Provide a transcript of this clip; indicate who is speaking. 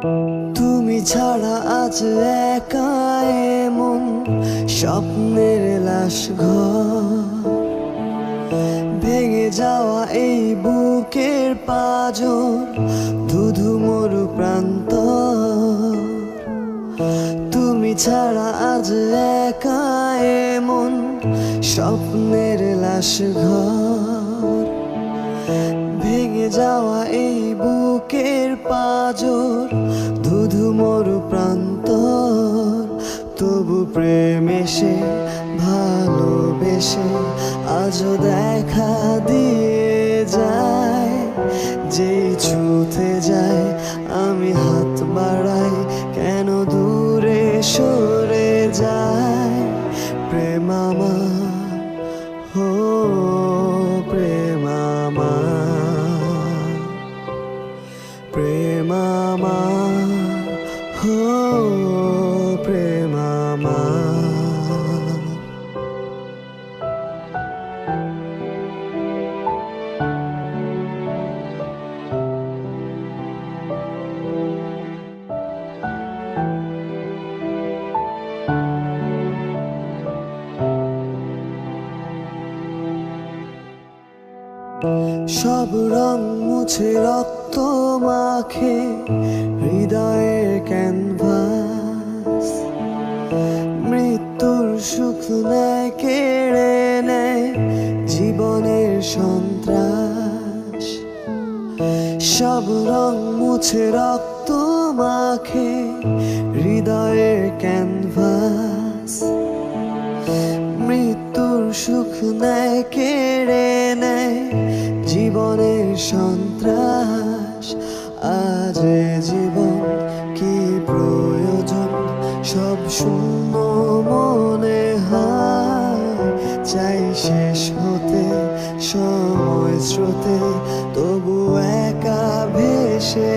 Speaker 1: তুমি ছাড়া আজ একা এমন স্বপ্নের লাশ ঘর, ভেঙে যাওয়া এই বুকের পাঁজর, ধুধু মরু প্রান্ত। তুমি ছাড়া আজ একা এমন স্বপ্নের লাশ ঘর, ভেঙে যাওয়া এই বুকের পাঁজর, ধুধু মরু প্রান্তর। তবু প্রেম এসে ভালোবেসে আজও দেখা দিয়ে যায়। যেই ছুঁতে যায় আমি হাত বাড়াই, কেন দূরে সরে যায়। প্রেম আমার, হো প্রেম আমার, প্রেম আমার, হো প্রেম আমার। সব রং মুছে রক্ত মাখে হৃদয়ের ক্যানভাস, মৃত্যুর সুখ নেয় কেড়ে নেয় জীবনের সন্ত্রাস। সব রং মুছে রক্ত মাখে হৃদয়ের ক্যানভাস, মৃত্যুর সুখ নেয় কেড়ে নেয় জীবনের সন্ত্রাস। আজ এ জীবন কি প্রয়োজন, সব শূন্য মনে হয়। চাই শেষ হতে সময় স্রোতে, তবু একা ভেসে